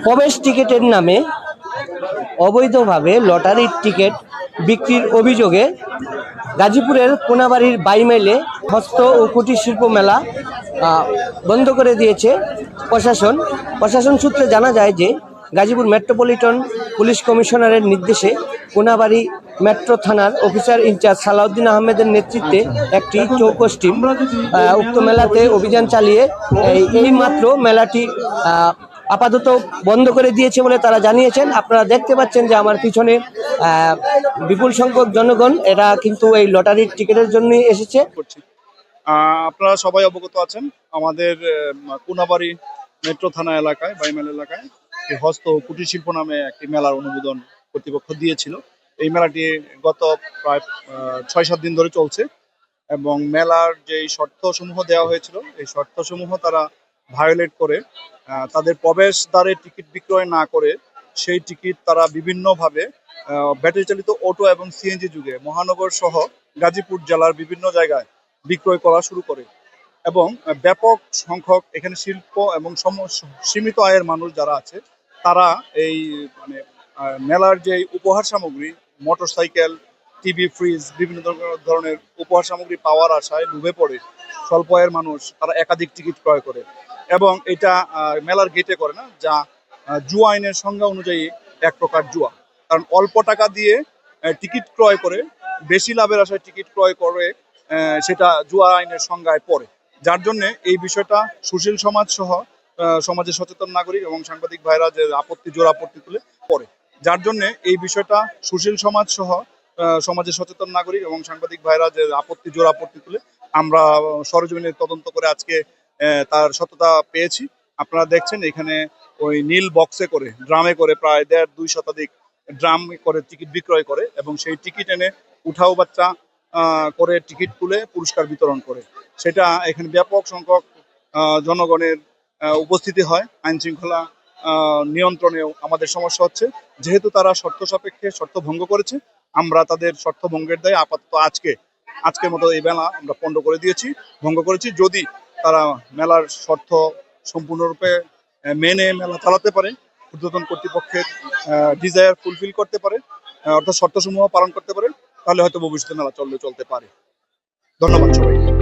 প্রবেশ টিকিটের নামে অবৈধভাবে লটারির টিকিট বিক্রির অভিযোগে গাজীপুরের কোনাবাড়ির বাইমেলে হস্ত ও কুটির শিল্প মেলা বন্ধ করে দিয়েছে প্রশাসন সূত্রে জানা যায় যে গাজীপুর মেট্রোপলিটন পুলিশ কমিশনারের নির্দেশে কোনাবাড়ি মেট্রো থানার অফিসার ইনচার্জ সালাউদ্দিন আহমেদের নেতৃত্বে একটি চৌকস টিম উক্ত মেলাতে অভিযান চালিয়ে এই মাত্র মেলাটি আপাতত বন্ধ করে দিয়েছে বলে তারা জানিয়েছেন। আপনারা দেখতে পাচ্ছেন যে আমার পিছনে বিপুল সংখ্যক জনগণ এরা কিন্তু এই লটারির টিকিটের জন্যই এসেছে। আপনারা সবাই অবগত আছেন, আমাদের কোনাবাড়ি মেট্রো থানা এলাকায় বাইমেল এলাকায় হস্ত কুটির শিল্প নামে একটি মেলার অনুমোদন কর্তৃপক্ষ দিয়েছিল। এই মেলাটি গত প্রায় ৬-৭ দিন ধরে চলছে এবং মেলার যে শর্ত সমূহ দেওয়া হয়েছিল এই শর্ত সমূহ তারা ভায়োলেট করে তাদের প্রবেশদ্বারে টিকিট বিক্রয় না করে সেই টিকিট তারা বিভিন্নভাবে ব্যাটারি চালিত অটো এবং সিএনজি যুগে মহানগর সহ গাজীপুর জেলার বিভিন্ন জায়গায় বিক্রয় করা শুরু করে এবং ব্যাপক সংখ্যক এখানে শিল্প এবং সীমিত আয়ের মানুষ যারা আছে তারা এই মেলার যে উপহার সামগ্রী মোটরসাইকেল, টিভি, ফ্রিজ, বিভিন্ন ধরনের উপহার সামগ্রী পাওয়ার আশায় ডুবে পড়ে স্বল্প আয়ের মানুষ তারা একাধিক টিকিট ক্রয় করে এবং এটা মেলার গেটে করে না, যা জুয়া আইনের সংজ্ঞা অনুযায়ী এক প্রকার জুয়া। কারণ অল্প টাকা দিয়ে টিকিট ক্রয় করে বেশি লাভের আশায় টিকিট ক্রয় করে সেটা জুয়া আইনের সংজ্ঞায় পড়ে। যার জন্য এই বিষয়টা সুশীল সমাজ সহ সমাজের সচেতন নাগরিক এবং সাংবাদিক ভাইরা যে জোর আপত্তি তুলে পড়ে, যার জন্য এই বিষয়টা সুশীল সমাজ সহ সমাজের সচেতন নাগরিক এবং সাংবাদিক ভাইরা যে জোর আপত্তি তুলে আমরা সরেজমিনে তদন্ত করে আজকে তার সত্যতা পেয়েছি। আপনারা দেখছেন এখানে ওই নীল বক্সে করে ড্রামে করে প্রায় 1.5-2 শতাধিক ড্রাম করে টিকিট বিক্রয় করে এবং সেই টিকিট এনে উঠাও বাচ্চা করে টিকিট তুলে পুরস্কার বিতরণ করে। সেটা এখানে ব্যাপক সংখ্যক জনগণের উপস্থিতি হয়। আইন শৃঙ্খলা নিয়ন্ত্রণেও আমাদের সমস্যা হচ্ছে, যেহেতু তারা শর্ত সাপেক্ষে শর্ত ভঙ্গ করেছে আমরা তাদের শর্ত ভঙ্গের দায়ে আপাতত আজকের মতো এই মেলা আমরা পণ্ড করে দিয়েছি, ভঙ্গ করেছি। যদি তারা মেলার শর্ত সম্পূর্ণরূপে মেনে মেলা চালাতে পারে, ঊর্ধ্বতন কর্তৃপক্ষের ডিজায়ার ফুলফিল করতে পারে, অর্থাৎ শর্তসমূহ পালন করতে পারে, তাহলে হয়তো ভবিষ্যতে মেলা চলতে পারে। ধন্যবাদ সবাই।